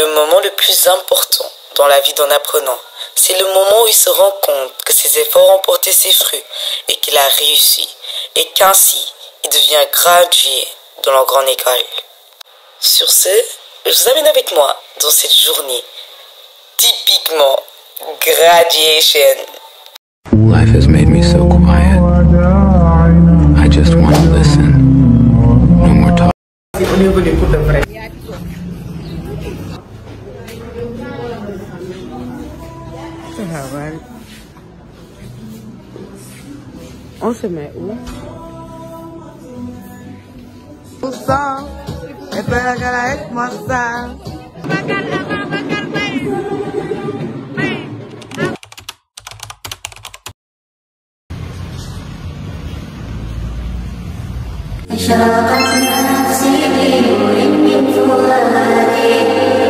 le moment le plus important dans la vie d'un apprenant. C'est le moment où il se rend compte que ses efforts ont porté ses fruits et qu'il a réussi. Et qu'ainsi, il devient gradué dans la grande école. Sur ce, je vous amène avec moi dans cette journée typiquement graduation. Life has made me so quiet. I just want to listen. No more talk. On se met où? أشرقت نفسي بنور من فؤادي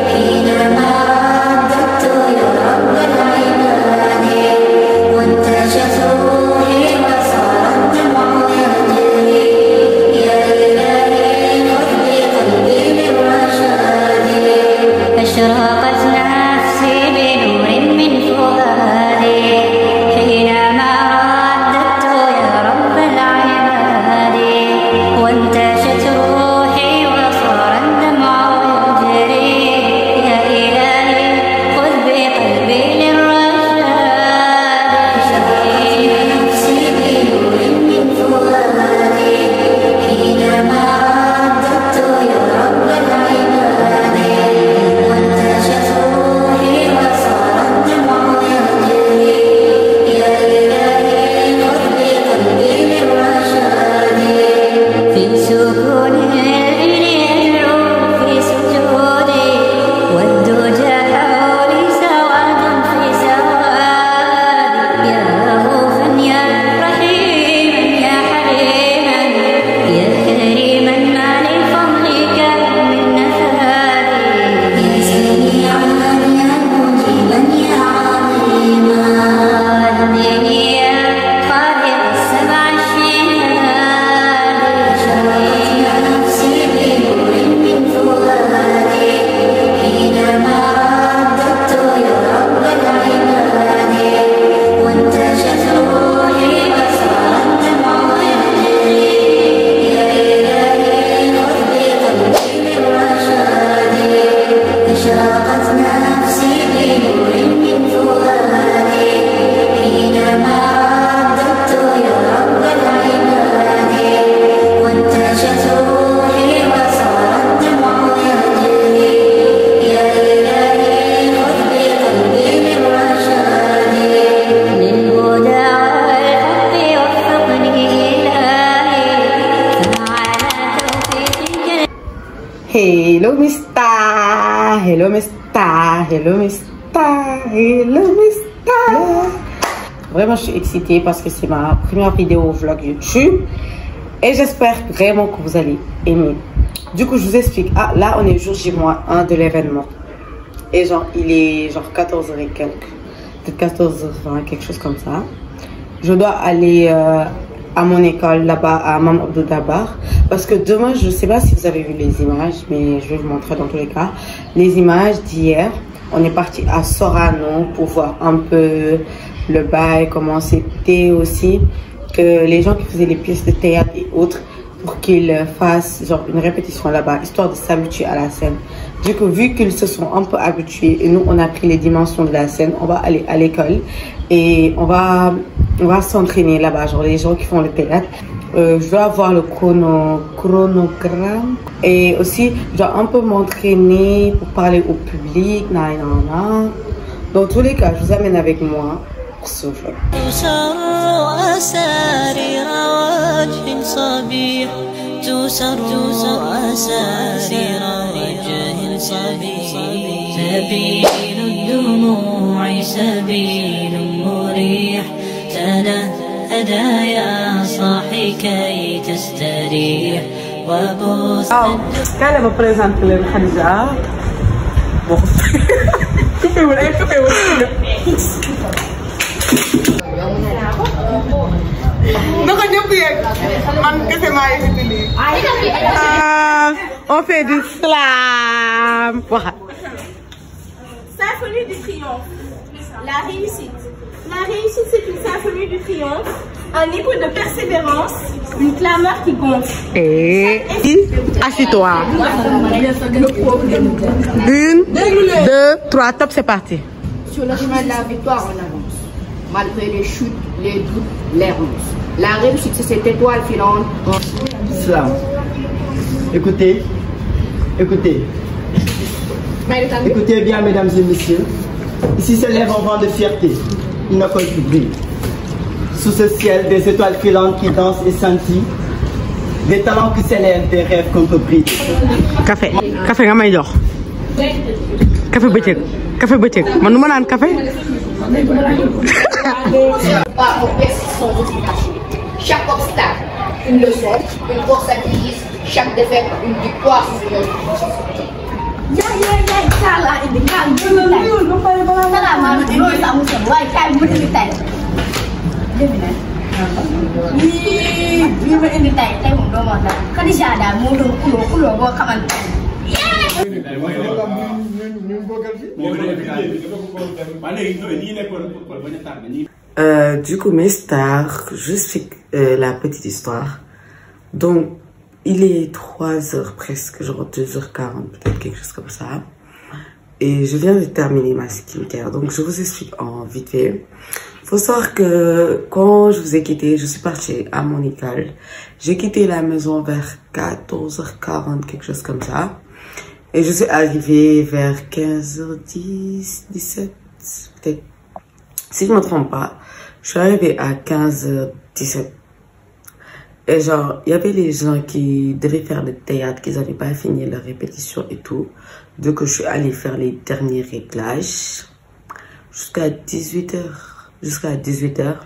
حينما رددت يا رب العباد وانتشت روحي وصار الدمع يجري يا إلهي خذ بقلبي بالرشاد أشرقت نفسي بنور من فؤادي حينما رددت يا رب العباد وانتشت روحي وصار الدمع يجري يا إلهي خذ بقلبي للرشاد شفيت نفسي بنور من فؤادي حينما رددت يا رب العباد وانتشت روحي وصار الدمع يجري يا إلهي خذ بقلبي للرشاد في سكون الليل يدعو في سجودي والدجى حولي سواد في سوادي يا رؤوفا يا رحيما يا حليما يا كريما ما لفضلك من نفادي يا سميعا يا مجيبا يا عظيما اهدني يا خالق السبع الشهاد شريت نفسي بنور من فؤادي حينما رددت يا رب العباد وانتشت روحي وصار الدمع يجري يا إلهي خذ بقلبي بالرشاد أشرقت نفسي بنور من فؤادي حينما رددت يا رب العباد وانتشت روحي وصار الدمع يجري يا إلهي خذ بقلبي بالرشاد للهدى والحق وفقني إلهي فعلى توفيقك Hello Mista, hello Mista, hello Mista, hello Mista. Vraiment je suis excitée parce que c'est ma première vidéo vlog YouTube et j'espère vraiment que vous allez aimer. Du coup je vous explique, là on est jour J-1 de l'événement et genre il est genre 14h et quelques, peut-être 14h20, quelque chose comme ça. Je dois aller à mon école là-bas à Mam Abdou Dabar parce que demain je ne sais pas si vous avez vu les images mais je vais vous montrer dans tous les cas les images d'hier. On est parti à Sorano pour voir un peu le bail, comment c'était aussi que les gens qui faisaient les pièces de théâtre et autres pour qu'ils fassent genre une répétition là-bas histoire de s'habituer à la scène. Du coup vu qu'ils se sont un peu habitués et nous on a pris les dimensions de la scène, on va aller à l'école et on va s'entraîner là-bas, genre les gens qui font le théâtre. Je dois avoir le chronogramme et aussi je dois un peu m'entraîner pour parler au public. Dans tous les cas je vous amène avec moi pour ce vlog. سبيل الدموع سبيل مريح تنهدى يا صاحي كي تستريح وبوس Quelle me présente le Khadija? Bon. On fait du slam. symphonie du triomphe. La réussite. La réussite, c'est une symphonie du triomphe, un écho de persévérance, une clameur qui gonfle. Et assis-toi. 1, 2, 3, top, c'est parti. Sur le chemin de la victoire, on avance. Malgré les chutes, les doutes, les ronces. La réussite, c'est cette étoile filante. Slam. Écoutez, écoutez. Écoutez bien, mesdames et messieurs. Ici s'élève un vent de fierté, une école qui brille. Sous ce ciel, des étoiles filantes qui dansent et scintillent. Des talents qui s'élèvent, des rêves qu'on peut briller. Café. Café, nga may jox. Café bëccëg. Café bëccëg. Man nu ma naan café. Pas pour persistance de détacher. Chaque obstacle, une leçon, une force acquise. Chaque défaite, une victoire sur une autre. Du coup, mes stars, je suis la petite histoire. Donc, il est 3h presque, genre 2h40, peut-être quelque chose comme ça. Et je viens de terminer ma skincare, donc je vous explique en vite fait. Faut savoir que quand je vous ai quitté, je suis partie à mon école. J'ai quitté la maison vers 14h40, quelque chose comme ça. Et je suis arrivée vers 15h10, 17, peut-être. Si je ne me trompe pas, je suis arrivée à 15h17. Et genre, il y avait les gens qui devaient faire le théâtre, qui n'avaient pas fini leur répétition et tout. Donc, je suis allée faire les derniers réglages jusqu'à 18h. Jusqu'à 18h.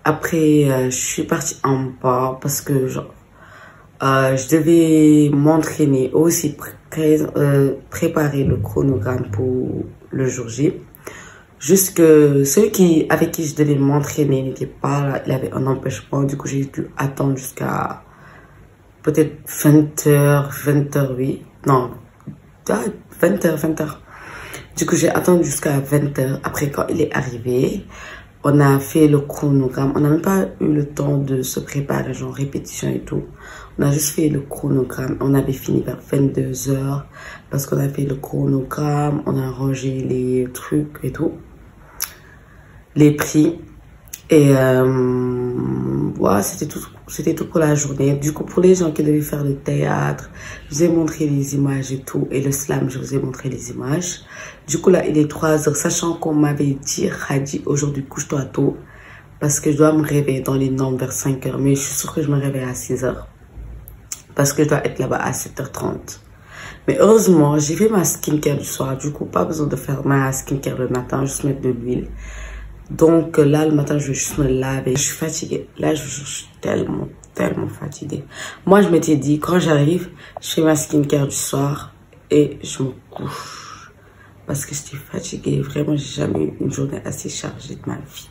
Après, je suis partie en bas parce que genre, je devais m'entraîner aussi, préparer le chronogramme pour le jour J. Juste que celui avec qui je devais m'entraîner n'était pas là, il avait un empêchement, du coup j'ai dû attendre jusqu'à peut-être 20h, 20h, oui, non, 20h, 20h. Du coup j'ai attendu jusqu'à 20h, après quand il est arrivé, on a fait le chronogramme, on n'a même pas eu le temps de se préparer, genre répétition et tout. On a juste fait le chronogramme, on avait fini vers 22h, parce qu'on a fait le chronogramme, on a rangé les trucs et tout. Les prix et voilà, c'était tout pour la journée. Du coup, pour les gens qui devaient faire le théâtre, je vous ai montré les images et tout, et le slam, je vous ai montré les images. Du coup là, il est 3h, sachant qu'on m'avait dit, Khadi, aujourd'hui couche-toi tôt parce que je dois me réveiller dans les normes vers 5h, mais je suis sûre que je me réveille à 6h parce que je dois être là-bas à 7h30. Mais heureusement, j'ai fait ma skincare du soir, du coup pas besoin de faire ma skincare le matin, juste mettre de l'huile. Donc là, le matin, je vais juste me laver. Je suis fatiguée. Là, je suis tellement fatiguée. Moi, je m'étais dit, quand j'arrive, je fais ma skincare du soir et je me couche. Parce que j'étais fatiguée. Vraiment, j'ai jamais eu une journée assez chargée de ma vie.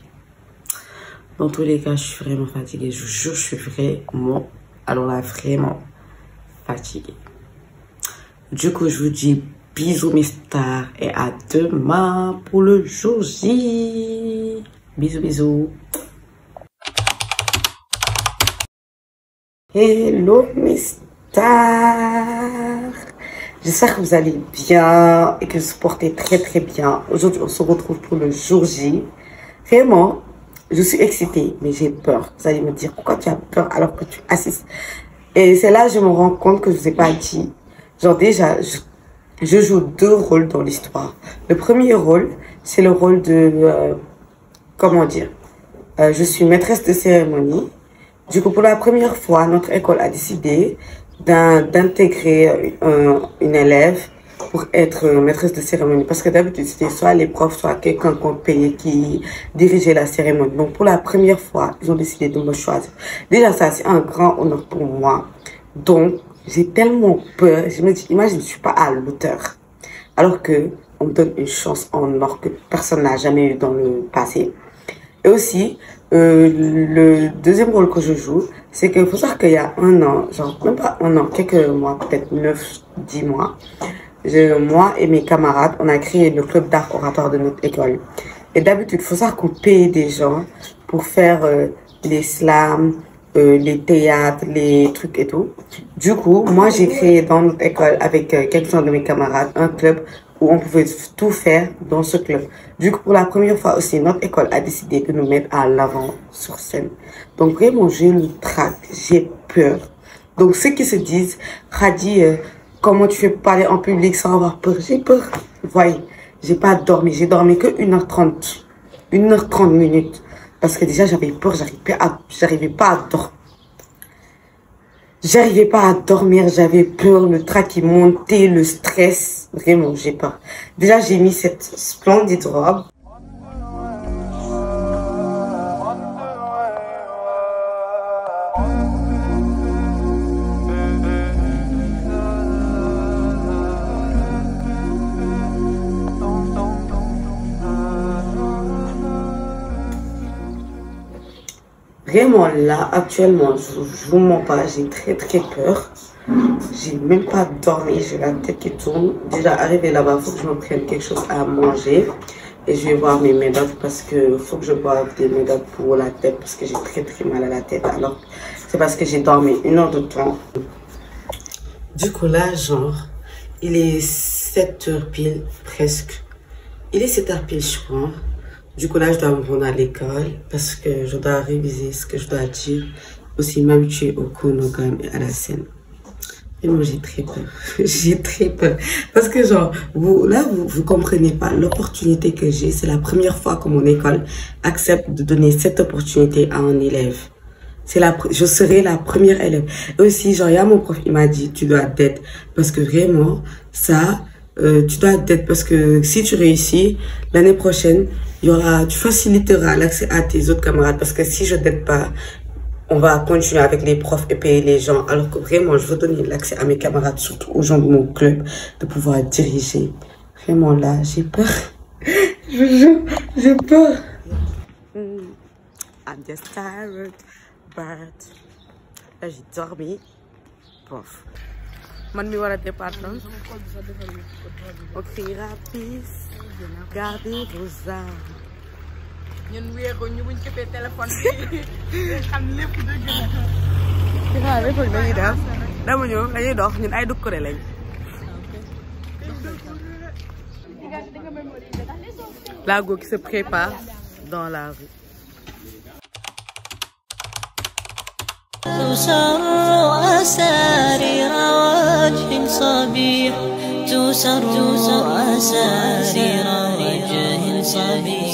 Dans tous les cas, je suis vraiment fatiguée. Je vous jure, je suis vraiment, alors là, vraiment fatiguée. Du coup, je vous dis bisous mes stars et à demain pour le jour J. Bisous, bisous. Hello mes stars. J'espère que vous allez bien et que vous portez très bien. Aujourd'hui, on se retrouve pour le jour J. Vraiment, je suis excitée, mais j'ai peur. Vous allez me dire, pourquoi tu as peur alors que tu assistes? Et c'est là que je me rends compte que je ne vous ai pas dit. Genre déjà, je joue 2 rôles dans l'histoire. Le premier rôle, c'est le rôle de... comment dire, je suis maîtresse de cérémonie. Du coup, pour la première fois, notre école a décidé d'intégrer une élève pour être maîtresse de cérémonie. Parce que d'habitude, c'était soit les profs, soit quelqu'un qu'on payait qui dirigeait la cérémonie. Donc, pour la première fois, ils ont décidé de me choisir. Déjà, ça, c'est un grand honneur pour moi. Donc, j'ai tellement peur. Je me dis, imagine, je ne suis pas à l'auteur. Alors que on me donne une chance en or que personne n'a jamais eu dans le passé. Et aussi, le deuxième rôle que je joue, c'est qu'il faut savoir qu'il y a un an, genre même pas un an, quelques mois, peut-être 9, 10 mois, moi et mes camarades, on a créé le club d'art oratoire de notre école. Et d'habitude, il faut savoir qu'on paye des gens pour faire les slams, les théâtres, les trucs et tout. Du coup, moi, j'ai créé dans notre école avec quelques-uns de mes camarades un club où on pouvait tout faire dans ce club. Du coup, pour la première fois aussi, notre école a décidé de nous mettre à l'avant sur scène. Donc vraiment, j'ai le trac, j'ai peur. Donc ceux qui se disent, Khady, comment tu fais pour parler en public sans avoir peur? J'ai peur. Vous voyez, j'ai pas dormi. J'ai dormi que 1h30. 1h30 minutes. Parce que déjà, j'avais peur. J'arrivais pas à dormir. J'arrivais pas à dormir. J'avais peur. Le trac qui montait, le stress. Vraiment, j'ai peur. Déjà, j'ai mis cette splendide robe. Vraiment là, actuellement, je vous mens pas, j'ai très peur. J'ai même pas dormi, j'ai la tête qui tourne. Déjà arrivé là-bas, il faut que je me prenne quelque chose à manger. Et je vais boire mes médocs parce que faut que je boive des médocs pour la tête parce que j'ai très mal à la tête. Alors c'est parce que j'ai dormi 1 heure de temps. Du coup là, genre, il est 7h pile, presque. Il est 7h pile, je crois. Du coup, là, je dois me rendre à l'école parce que je dois réviser ce que je dois dire. Aussi m'habituer au chronogramme et à la scène. Et moi, j'ai très peur. J'ai très peur. Parce que, genre, vous comprenez pas l'opportunité que j'ai. C'est la première fois que mon école accepte de donner cette opportunité à un élève. Je serai la première élève. Et aussi, genre, il y a mon prof, il m'a dit, tu dois t'aider. Parce que vraiment, ça... tu dois t'aider parce que si tu réussis, l'année prochaine, tu faciliteras l'accès à tes autres camarades parce que si je t'aide pas, on va continuer avec les profs et payer les gens. Alors que vraiment, je veux donner l'accès à mes camarades, surtout aux gens de mon club, de pouvoir diriger. Vraiment là, j'ai peur. Je vous jure, j'ai peur. I'm just tired, but là j'ai dormi. Bof. Man mi war a départ non on criera peace, gardez vos armes. ñun wéexu ñu buñ këppee téléphone bi xam lépp dëgg la. waaw lépp dañuy def dama ñëw dañuy dox ñun ay dukkure lañ. La go qui se prépare dans la rue. تسر أسارير وجه صبيح تسر أسارير وجه صبيح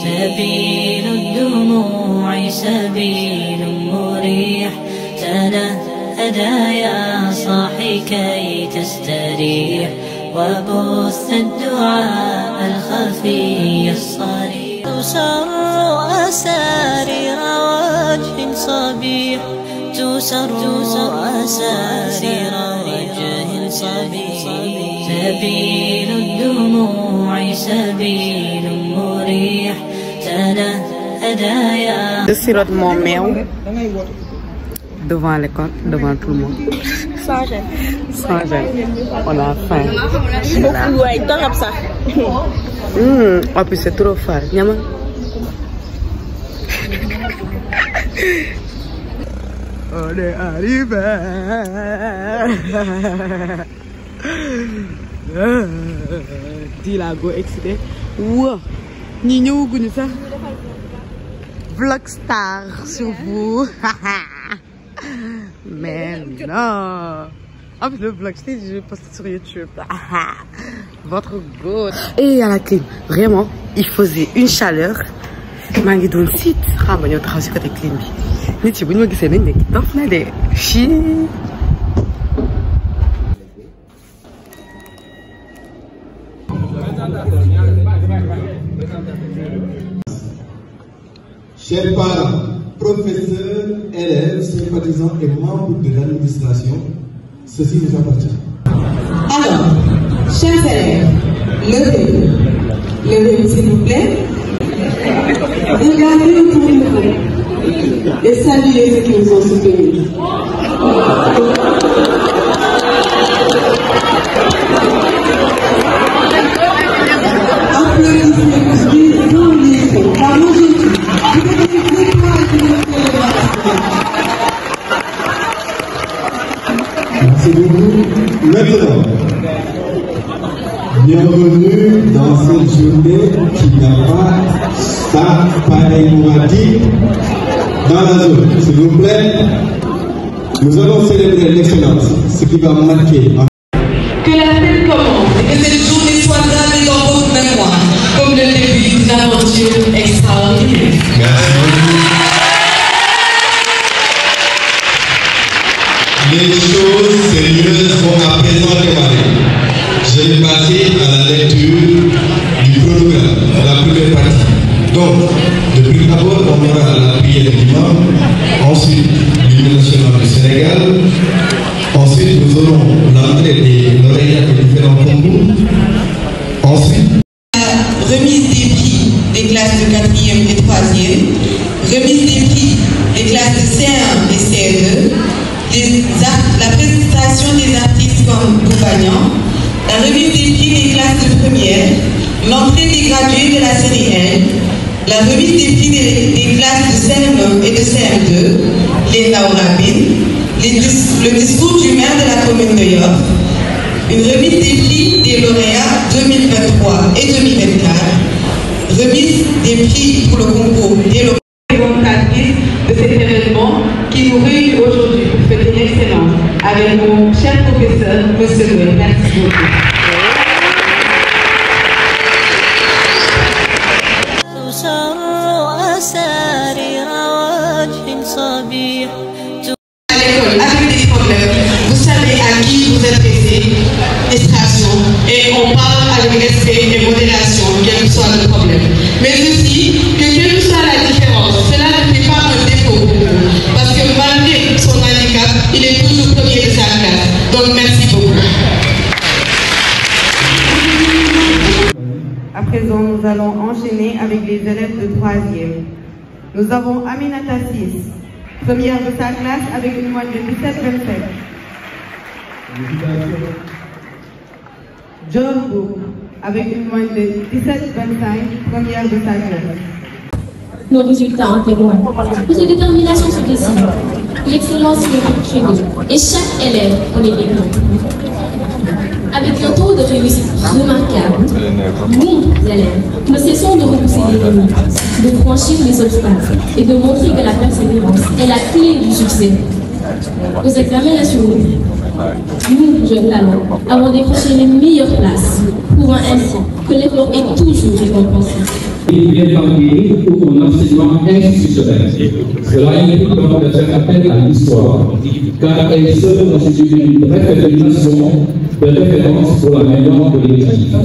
سبيل الدموع سبيل مريح تنهدى يا صاحي كي تستريح وبث الدعاء الخفي الصريح تسر أسارير وجه صبيح تسر أسارير وجه صبيح سبيل الدموع سبيل مريح تنهدى يا. Je sirote mon meew devant l'école, devant tout le monde. Sans gêne. Sans gêne. On a faim. Beaucoup, ouais, torop ça. En plus, c'est trop fort. Nyama. On est arrivé. Dis la go excité. Wow. Ni ñëwaguñu sax. Vlogstar sur vous. Mais non. En plus, le vlog, je poste sur YouTube. Votre goût. Et à la clim, vraiment, il faisait une chaleur. maa ngi doon siit xam nga ñëw taxaw si côté clim bi nit yi bu ñu ma gisee nañ ne dof na de chii. Chers parents, professeurs, élèves, sympathisants et membres de l'administration, ceci nous appartient. Alors, chers élèves, levez-vous s'il vous plaît. Regardez autour de vous et saluez ceux qui nous ont soutenus. Bienvenue dans cette journée qui n'a pas ça pareil on va dire dans la zone. S'il vous plaît, nous allons célébrer l'excellence, ce qui va marquer. Que la fête commence et que cette journée soit gravée dans votre mémoire comme le début d'une aventure extraordinaire. Merci beaucoup. Les choses sérieuses vont à présent démarrer. Je vais passer à la lecture du programme, la première partie. Donc, depuis d'abord, on aura la prière de l'imam, ensuite l'hymne national du Sénégal, ensuite nous aurons l'entrée des lauréats des différents concours, ensuite Remise des prix des classes de 4e et 3e, remise des prix des classes de C1 et CE2, la présentation des artistes comme Boubagnan, la remise des prix des classes de première, l'entrée des gradués de la série L, la remise des prix des classes de CM1 et de CM2, les Naurabines, le discours du maire de la commune de Yoff, une remise des prix des lauréats 2023 et 2024, remise des prix pour le concours des lauréats de cet événement qui nous réunit aujourd'hui pour fêter l'excellence avec mon cher professeur, M. Louis. Merci beaucoup. À l'école, avec des problèmes, vous savez à qui vous adressez, distraction, et on parle avec respect et modération, quel que soit le problème. Mais aussi, que quelle que soit la différence, cela ne fait pas un défaut pour vous. Parce que malgré son handicap, il est toujours premier de sa classe. Donc merci beaucoup. À présent, nous allons enchaîner avec les élèves de 3e. Nous avons Aminata 6, première de sa classe avec une moyenne de 17,27. John Book, avec une moyenne de 17,25, première de sa classe. Nos résultats en témoignent. Notre détermination se dessine. L'excellence est chez et chaque élève en est élu. Avec un taux de réussite remarquable, nous, élèves, ne cessons de repousser les limites, de franchir les obstacles et de montrer que la persévérance est la clé du succès. Aux examens nationaux, nous, jeunes talents, avons décroché les meilleures places, prouvant ainsi que l'effort est toujours récompensé. Il vient d'enquérir pour mon enseignement institutionnel. Cela implique donc de faire appel à l'histoire, car elle seule constitue une référence de référence pour la mémoire collective.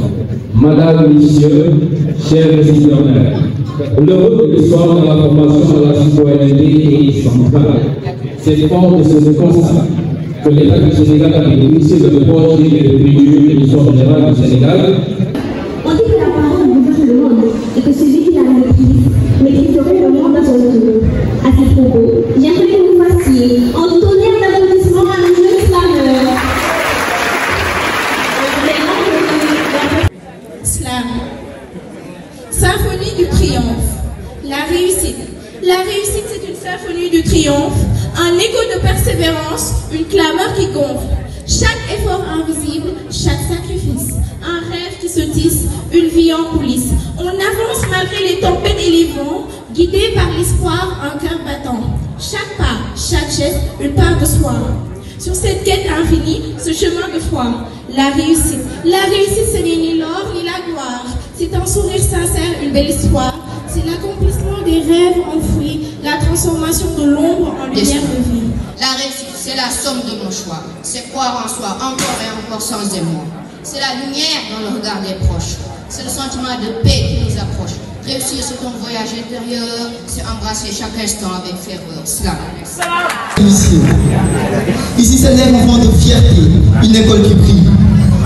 Madame, Messieurs, chers récipiendaires, le rôle de l'histoire dans la formation de la citoyenneté est central. C'est fort de ce constat que l'État du Sénégal a initié de projet et de préjuger l'histoire générale du Sénégal. On dit que la parole bouge le monde et que celui qui la maîtrise maîtriserait le monde à son tour. À ce propos, j'aimerais que vous fassiez un tonnerre d'applaudissements à nos jeunes slameurs. Slam. Symphonie du triomphe. La réussite. La réussite, c'est une symphonie du triomphe, un écho de persévérance, une clameur qui gonfle. Chaque effort invisible, chaque sacrifice, un rêve qui se tisse, une vie en coulisses. On avance malgré les tempêtes et les vents, guidé par l'espoir, un cœur battant. Chaque pas, chaque geste, une part de soi. Sur cette quête infinie, ce chemin de foi, la réussite. La réussite, ce n'est ni l'or ni la gloire. C'est un sourire sincère, une belle histoire. C'est l'accomplissement des rêves enfouis, la transformation de l'ombre en lumière de vie. La réussite, c'est la somme de nos choix. C'est croire en soi encore et encore sans émoi. C'est la lumière dans le regard des proches. C'est le sentiment de paix qui nous approche. Réussir c'est ton voyage intérieur, c'est embrasser chaque instant avec ferveur. Slam. Ici, c'est un mouvement de fierté, une école qui brille.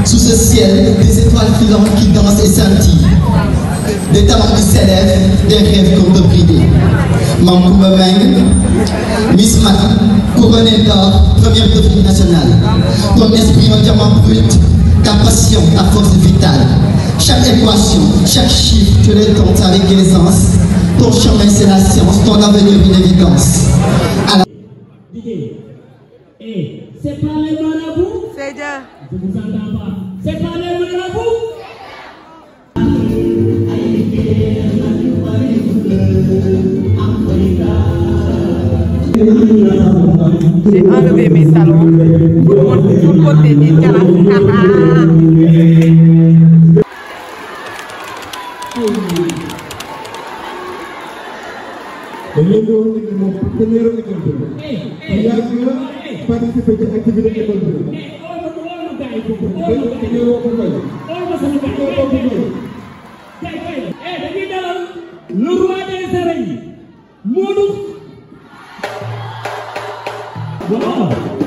Sous ce ciel, des étoiles filantes qui dansent et scintillent. Des talents qui s'élèvent, des rêves qu'on peut brider. Mankouba Meng, Miss Mat, couronnée d'or, première devine nationale. Ton esprit entièrement brut, ta passion, ta force vitale. Chaque équation, chaque chiffre, tu les tentes avec aisance. Ton chemin, c'est la science, ton avenir, une évidence. C'est pas les marabouts. C'est Dieu. Je vous entends pas. C'est pas les marabouts. j'ai enlevé mes talons pour côté des le roi des arènes, Modou. Wow.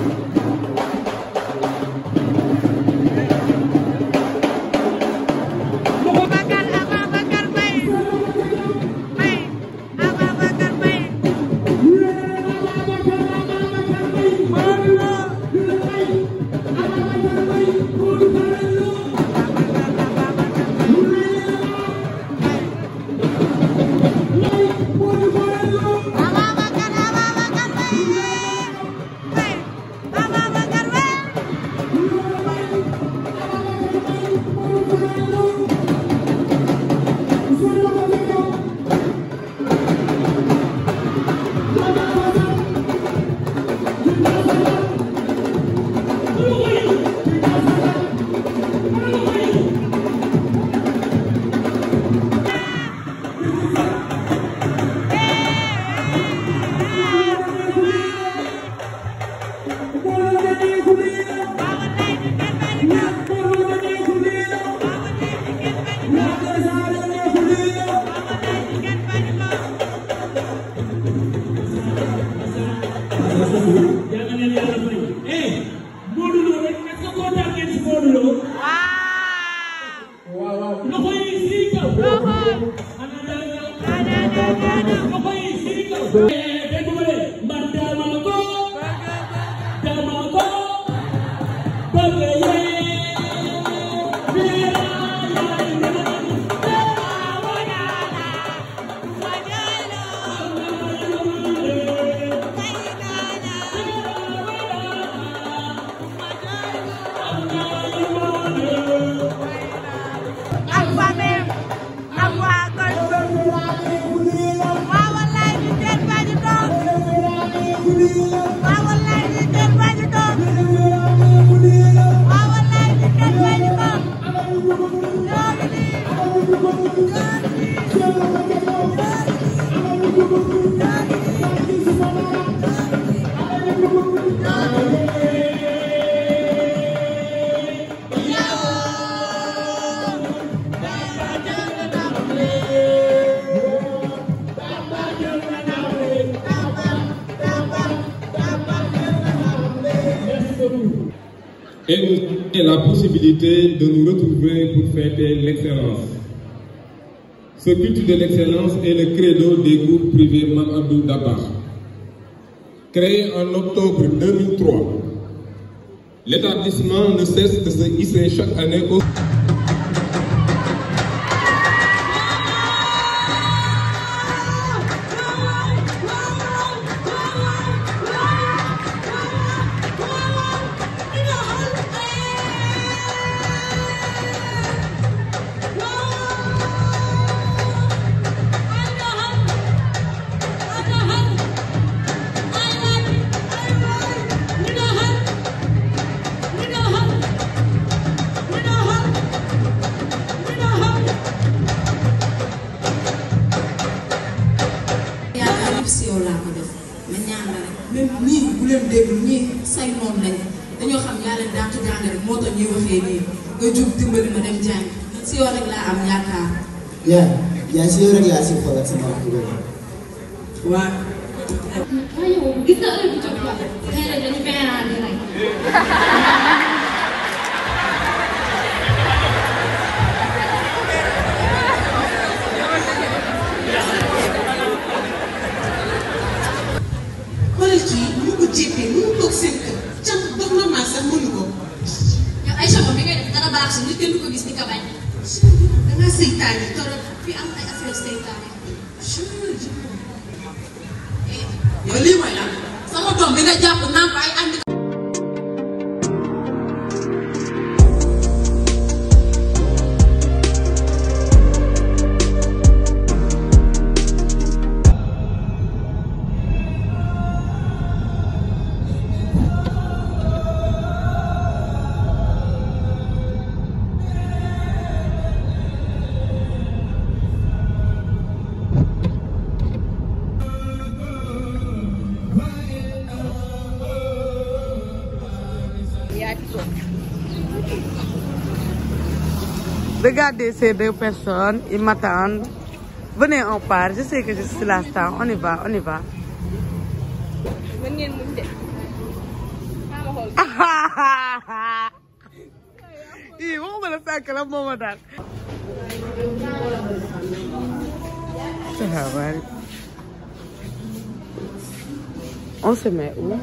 Et la possibilité de nous retrouver pour fêter l'excellence. Ce culte de l'excellence est le credo des groupes privés Mamadou Dabakh. Créé en octobre 2003, l'établissement ne cesse de se hisser chaque année au... yaa si yow rek laa si xool ak sama waaw. yow gis nga heure bi jot la tey rek dañu beeraale rek. xoolal kii mu ko jéppee mu toog seen kër ca dox na maa sax mënu ko. yow ay chamo bi ngay def dara baax si nit kenn du ko gis di ka bañ. da ngaa seytaane torop fi am ay affaire seytaane. yow lii mooy lan sama doom bi nga jàpp naan ko ay andi. Regardez ces deux personnes, ils m'attendent. Venez, on part. Je sais que je suis la star. On y va, on y va. On se met où?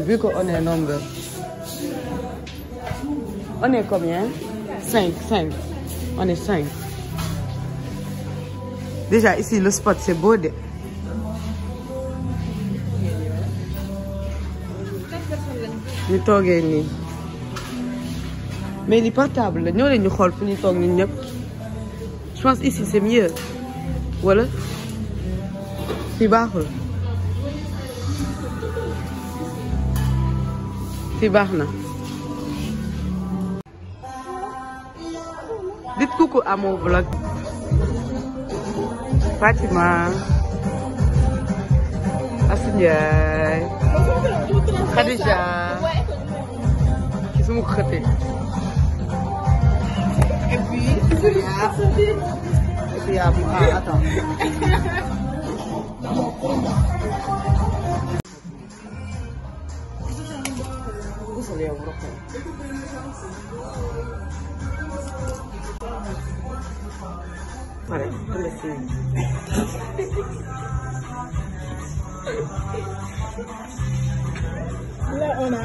Vu qu'on est nombreux. On est combien? 5. On est 5. Déjà ici le spot c'est beau de. Ñu toogee nii. Mais li portable la ñoo leen ñu xool fu ñu toog ñun ñëpp. Je pense ici c'est mieux. Voilà. Fii baaxul. Fii baax na. Dites coucou à mon vlog. Fatima. Assindiaye. Khadija. Qui sont mon côté. Et puis, attends. Vale, là, on a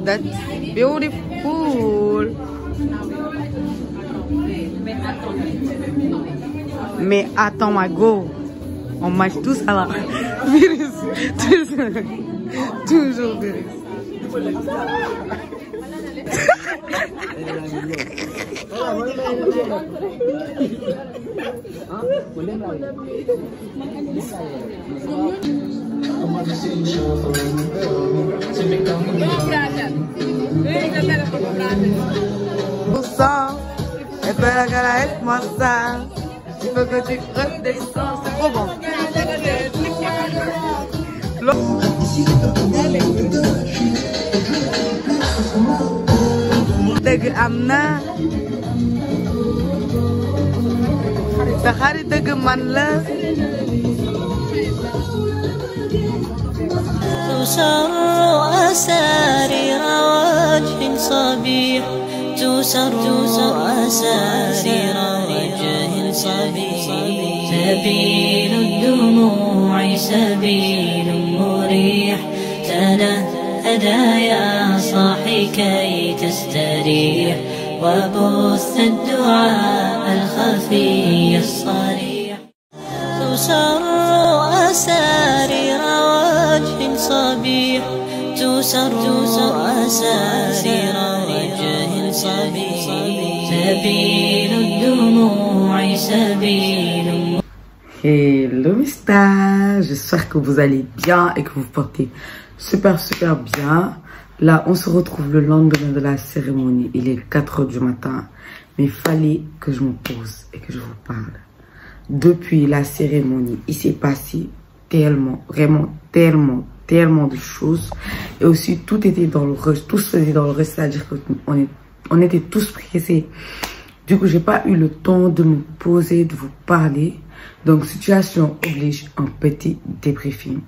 That's beautiful. Mais attends, Mago, on mange tous à la virus. Toujours virus. Espera que la hermosa, il faut que tu redescends, c'est trop bon. Dëgg am na, sa xarit dëgg man la. تسر أسارير وجه صبيح تسر أسارير وجه صبيح سبيل الدموع سبيل مريح تنهدى يا صاحي كي تستريح وبث الدعاء الخفي الصريح تسر أسارير وجه صبيح تسر أسارير وجه صبيح سبيل الدموع سبيل. Hello mes stars, j'espère que vous allez bien et que vous vous portez super bien. Là on se retrouve le lendemain de la cérémonie, il est 4 h du matin, mais il fallait que je me pose et que je vous parle. Depuis la cérémonie, il s'est passé tellement, vraiment tellement de choses, et aussi tout était dans le rush, tout se faisait dans le rush, c'est-à-dire qu'on était tous pressés. Du coup j'ai pas eu le temps de me poser, de vous parler. Donc, situation oblige un petit débriefing.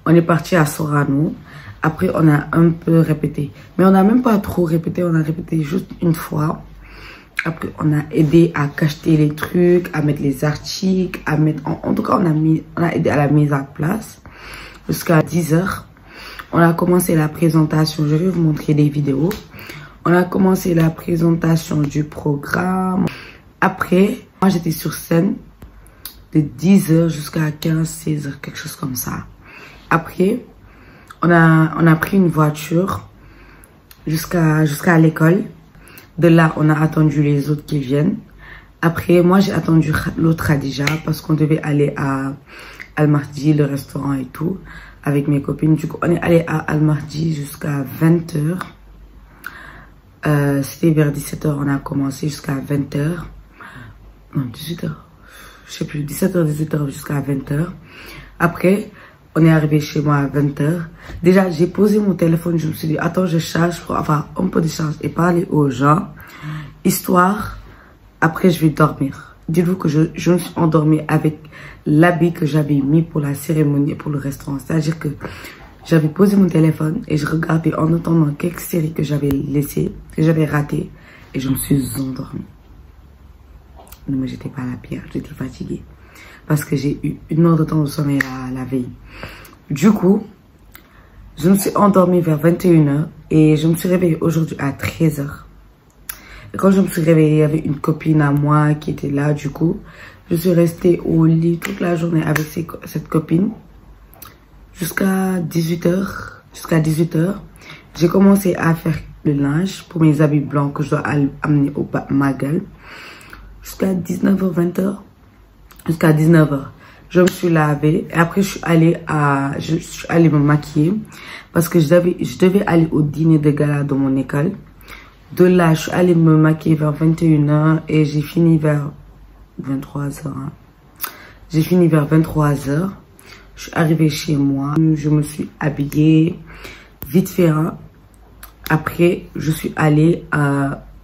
On est parti à Sorano. Après, on a un peu répété. Mais on n'a même pas trop répété. On a répété juste une fois. Après, on a aidé à cacheter les trucs, à mettre les articles, à mettre... En tout cas, on a aidé à la mise en place. Jusqu'à 10 h. On a commencé la présentation. Je vais vous montrer des vidéos. On a commencé la présentation du programme. Après, moi j'étais sur scène de 10 h jusqu'à 15-16 h, quelque chose comme ça. Après, on a pris une voiture jusqu'à l'école. De là, on a attendu les autres qui viennent. Après, moi j'ai attendu l'autre Khadija parce qu'on devait aller à Al-Mahdi, le restaurant et tout, avec mes copines. Du coup, on est allé à Al-Mahdi jusqu'à 20 h. C'était vers 17 h, on a commencé jusqu'à 20 h. Non, 18 h. Je sais plus, 17 h, 18 h jusqu'à 20 h. Après, on est arrivé chez moi à 20 h. Déjà, j'ai posé mon téléphone. Je me suis dit, attends, je charge pour avoir un peu de charge et parler aux gens. Histoire, après, je vais dormir. Dites-vous que je me suis endormie avec l'habit que j'avais mis pour la cérémonie et pour le restaurant. C'est-à-dire que j'avais posé mon téléphone et je regardais en entendant quelques séries que j'avais laissées, que j'avais ratées, et je me suis endormie. Non, mais j'étais pas à la pierre, j'étais fatiguée. Parce que j'ai eu 1 heure de temps de sommeil la veille. Du coup, je me suis endormie vers 21 h et je me suis réveillée aujourd'hui à 13 h. Et quand je me suis réveillée, il y avait une copine à moi qui était là. Du coup, je suis restée au lit toute la journée avec cette copine. Jusqu'à 18 h. Jusqu'à 18 h. J'ai commencé à faire le linge pour mes habits blancs que je dois amener au Magal. Jusqu'à 19 h, 20 h. Jusqu'à 19 h. Je me suis lavée. Et après, je suis allée me maquiller. Parce que je devais aller au dîner de gala dans mon école. De là, je suis allée me maquiller vers 21 h. Et j'ai fini vers 23 h. J'ai fini vers 23 h. Je suis arrivée chez moi. Je me suis habillée. Vite fait. Après, je suis allée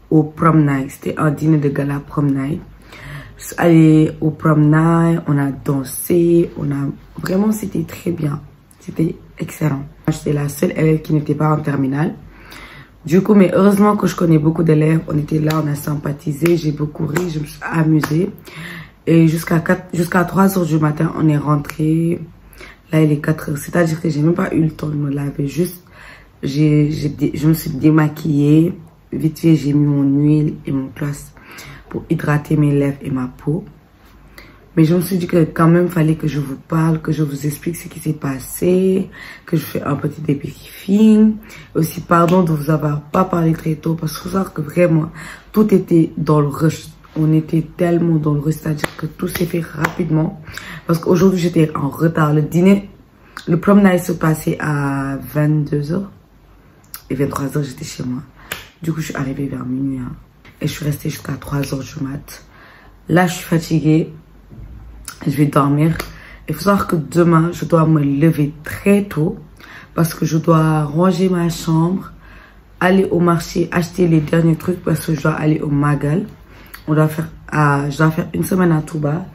au prom night. C'était un dîner de gala prom night. Je suis allée au prom night, on a dansé, vraiment c'était très bien. C'était excellent. J'étais la seule élève qui n'était pas en terminale. Du coup, mais heureusement que je connais beaucoup d'élèves. On était là, on a sympathisé, j'ai beaucoup ri, je me suis amusée. Et jusqu'à 3 h du matin, on est rentré. Là, il est 4 h. C'est-à-dire que j'ai même pas eu le temps de me laver. Juste, je me suis démaquillée. Vite fait, j'ai mis mon huile et mon gloss pour hydrater mes lèvres et ma peau. Mais je me suis dit que quand même, fallait que je vous parle, que je vous explique ce qui s'est passé, que je fais un petit débriefing. Aussi, pardon de vous avoir pas parlé très tôt, parce qu'il faut savoir que vraiment, tout était dans le rush. On était tellement dans le rush, c'est-à-dire que tout s'est fait rapidement. Parce qu'aujourd'hui, j'étais en retard. Le dîner, le prom night se passait à 22 h. Et 23 h, j'étais chez moi. Du coup, je suis arrivée vers minuit. Et je suis restée jusqu'à 3 h du mat. Là, je suis fatiguée. Je vais dormir. Il faut savoir que demain, je dois me lever très tôt. Parce que je dois ranger ma chambre. Aller au marché, acheter les derniers trucs. Parce que je dois aller au Magal. Je dois faire 1 semaine à Touba.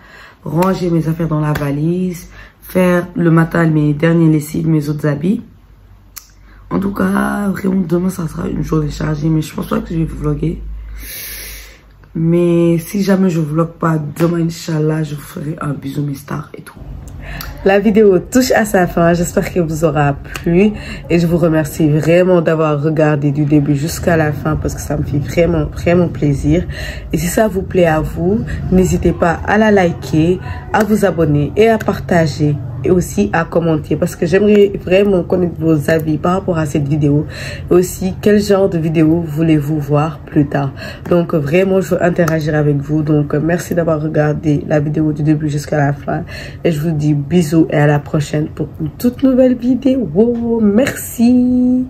Ranger mes affaires dans la valise. Faire le matin mes derniers lessives, mes autres habits. En tout cas, vraiment, demain, ça sera une journée chargée. Mais je pense pas que je vais vlogger. Mais si jamais je vlog pas demain, Inch'Allah, je vous ferai un bisou mes stars et tout. La vidéo touche à sa fin, j'espère qu'elle vous aura plu et je vous remercie vraiment d'avoir regardé du début jusqu'à la fin parce que ça me fait vraiment plaisir. Et si ça vous plaît à vous, n'hésitez pas à la liker, à vous abonner et à partager et aussi à commenter parce que j'aimerais vraiment connaître vos avis par rapport à cette vidéo et aussi quel genre de vidéo voulez-vous voir plus tard. Donc vraiment je veux interagir avec vous, donc merci d'avoir regardé la vidéo du début jusqu'à la fin et je vous dis bisous et à la prochaine pour une toute nouvelle vidéo. Merci.